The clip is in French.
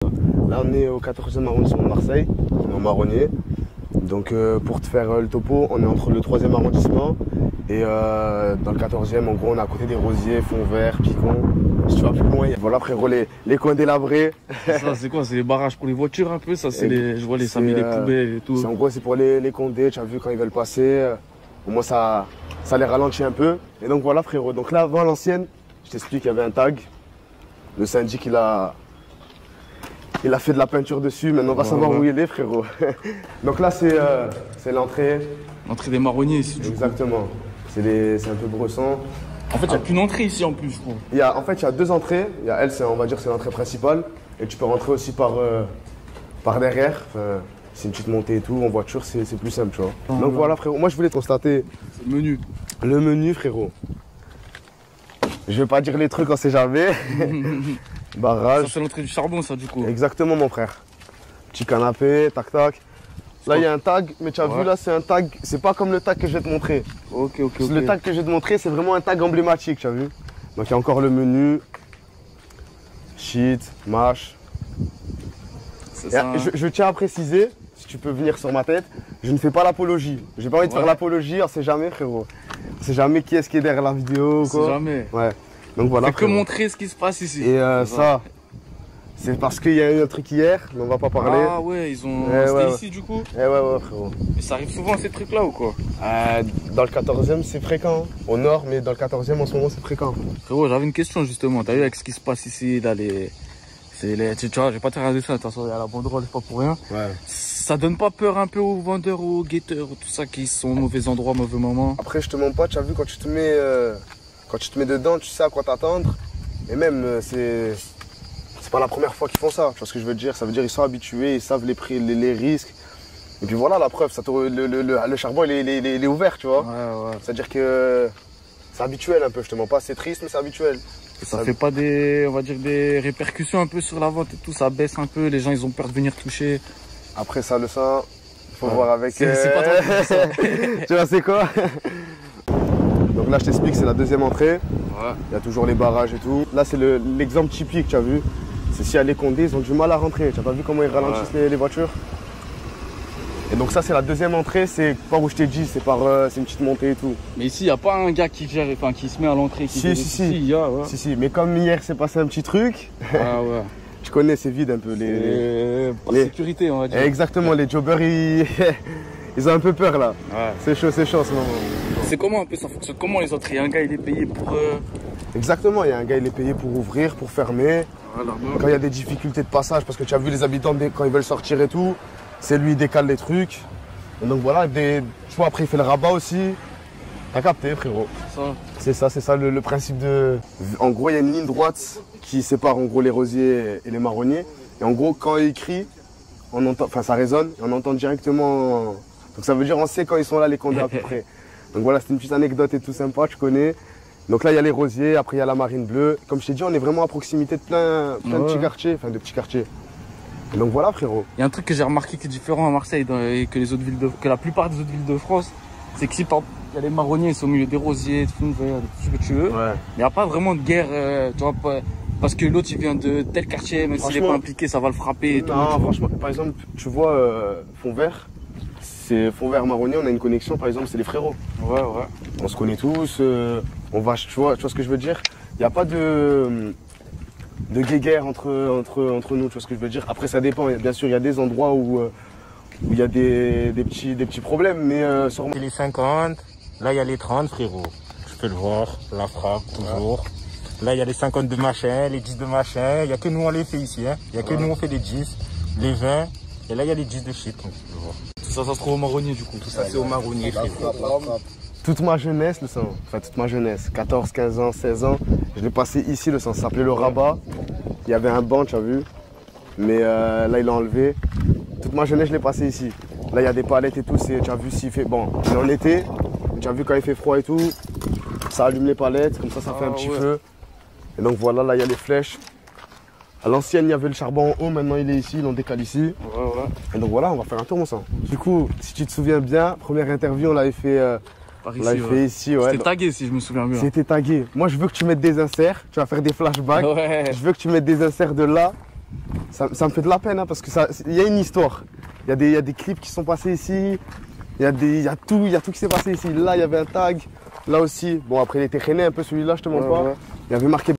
Là, on est au 14e arrondissement de Marseille, on est en Marronnier. Donc, pour te faire le topo, on est entre le 3e arrondissement et dans le 14e, en gros, on est à côté des Rosiers, Fontvert, Picon. Si tu vas plus loin, voilà, frérot, les coins délabrés. Ça, c'est quoi? C'est les barrages pour les voitures un peu? Ça, c'est les. Je vois les ça met les poubelles et tout. En gros, c'est pour les condés, tu as vu quand ils veulent passer. Au moins, ça les ralentit un peu. Et donc, voilà, frérot. Donc là, avant l'ancienne, je t'explique, il y avait un tag. Le syndic, il a fait de la peinture dessus, maintenant on va savoir où il est, frérot. Donc là, c'est l'entrée. L'entrée des Marronniers ici, du Exactement. C'est un peu Bresson. En fait, il n'y a qu'une entrée ici en plus, je crois. En fait, il y a deux entrées. Elle, on va dire, c'est l'entrée principale. Et tu peux rentrer aussi par derrière. Enfin, c'est une petite montée et tout. En voiture, c'est plus simple, tu vois. Donc voilà, frérot. Moi, je voulais constater. Le menu. Le menu, frérot. Je vais pas dire les trucs, on sait jamais. Barrage. Ça, c'est l'entrée du charbon, ça, du coup. Exactement, mon frère. Petit canapé, tac, tac. Là, il y a un tag, mais tu as vu, là, c'est un tag. C'est pas comme le tag que je vais te montrer. Ok. Le tag que je vais te montrer, c'est vraiment un tag emblématique, tu as vu. Donc, il y a encore le menu. Sheet, mash. Je tiens à préciser, si tu peux venir sur ma tête, je ne fais pas l'apologie. J'ai pas envie de faire l'apologie, on sait jamais, frérot. On sait jamais qui est-ce qui est derrière la vidéo, quoi. On sait jamais. Ouais. Donc voilà. Que montrer ce qui se passe ici. Et ça, c'est parce qu'il y a eu un truc hier, mais on va pas parler. Ah ouais, ils ont. C'était ici du coup. Ouais, frérot. Mais ça arrive souvent ces trucs là ou quoi? Dans le 14e, c'est fréquent. Au nord, mais dans le 14e, en ce moment, c'est fréquent. Frérot, j'avais une question justement. T'as vu avec ce qui se passe ici, là, tu vois, je vais pas te regarder ça, attention, il y a la banderole, c'est pas pour rien. Ouais. Ça donne pas peur un peu aux vendeurs, aux guetteurs, tout ça, qui sont au mauvais endroit, au mauvais moment? Après, je te mens pas, tu as vu, quand tu te mets dedans, tu sais à quoi t'attendre. Et même, c'est pas la première fois qu'ils font ça. Tu vois ce que je veux dire? Ça veut dire qu'ils sont habitués, ils savent les prix, les risques. Et puis voilà, la preuve, le charbon, il est ouvert, tu vois. Ouais. C'est-à-dire que c'est habituel un peu, je te mens pas, c'est triste, mais c'est habituel. Ça fait pas on va dire, des répercussions un peu sur la vente et tout, ça baisse un peu, les gens ils ont peur de venir toucher. Après ça, le sang, faut voir avec... C'est pas trop ça. Tu vois, c'est quoi? Donc là, je t'explique, c'est la deuxième entrée. Ouais. Il y a toujours les barrages et tout. Là, c'est l'exemple typique, tu as vu. C'est si à les condés, ils ont du mal à rentrer. Tu n'as pas vu comment ils ralentissent les voitures? Et donc ça, c'est la deuxième entrée, c'est par où je t'ai dit, c'est une petite montée et tout. Mais ici, il n'y a pas un gars qui gère, enfin, qui se met à l'entrée. Si. Si, mais comme hier, c'est passé un petit truc. Ah ouais. Tu connais, c'est vide un peu. Par sécurité, on va dire. Exactement, les jobbers, ils ont un peu peur là. Ouais. C'est chaud en ce moment. C'est comment un peu, ça fonctionne comment les autres? Il y a un gars, il est payé pour... Exactement, il y a un gars, il est payé pour ouvrir, pour fermer. Voilà, quand il y a des difficultés de passage, parce que tu as vu les habitants, quand ils veulent sortir et tout, c'est lui, il décale les trucs. Et donc voilà, tu vois, après il fait le rabat aussi. T'as capté, frérot. C'est ça le principe de... En gros, il y a une ligne droite qui sépare en gros les Rosiers et les Marronniers. Et en gros, quand ils crient, on entend, enfin ça résonne, et on entend directement... Donc ça veut dire on sait quand ils sont là, les condés à peu près. Donc voilà, c'est une petite anecdote et tout sympa, tu connais. Donc là, il y a les Rosiers, après il y a la Marine Bleue. Comme je t'ai dit, on est vraiment à proximité de plein de petits quartiers, enfin de petits quartiers. Et donc voilà, frérot. Il y a un truc que j'ai remarqué qui est différent à Marseille et que la plupart des autres villes de France, c'est que si il y a les Marronniers, ils sont au milieu des Rosiers, tout ce que tu veux. Ouais. Il n'y a pas vraiment de guerre, tu vois, parce que l'autre il vient de tel quartier, même s'il n'est pas impliqué, ça va le frapper et tout. Non, franchement, par exemple, tu vois, Fontvert, c'est Fontvert Marronnier, on a une connexion, par exemple, c'est les frérots. Ouais. On se connaît tous, on va, tu vois ce que je veux dire? Il n'y a pas de guéguerre entre nous, tu vois ce que je veux dire? Après, ça dépend, bien sûr, il y a des endroits où il y a des petits problèmes, mais sûrement... C'est les 50, là il y a les 30, frérot. Je peux le voir, la frappe, toujours. Ouais. Là il y a les 50 de machin, les 10 de machin. Il n'y a que nous on les fait ici, hein. Il n'y a que nous on fait les 10, les 20. Et là il y a les 10 de shit, donc tu peux voir. Tout ça, ça se trouve au Marronnier du coup. Tout ça c'est au Marronnier, frérot. Toute ma jeunesse, le sang, enfin toute ma jeunesse, 14, 15 ans, 16 ans, je l'ai passé ici, le sang, ça s'appelait le Rabat. Il y avait un banc, tu as vu, mais là il l'a enlevé. Toute ma jeunesse, je l'ai passé ici. Là il y a des palettes et tout, tu as vu s'il fait, bon, on est en été, tu as vu quand il fait froid et tout, ça allume les palettes, comme ça fait un petit feu. Et donc voilà, là il y a les flèches. À l'ancienne, il y avait le charbon en haut, maintenant il est ici, ils l'ont décalé ici. Ouais. Et donc voilà, on va faire un tour, mon sang. Du coup, si tu te souviens bien, première interview, on l'avait fait... ici, ouais. C'était tagué si je me souviens bien. C'était tagué. Moi je veux que tu mettes des inserts, tu vas faire des flashbacks. Ouais. Je veux que tu mettes des inserts de là Ça me fait de la peine, hein, parce que il y a une histoire. Il y a des clips qui sont passés ici. Il y a tout qui s'est passé ici. Là, il y avait un tag. Là aussi. Bon, après, il était traîné un peu celui-là, je te montre pas. Il y avait marqué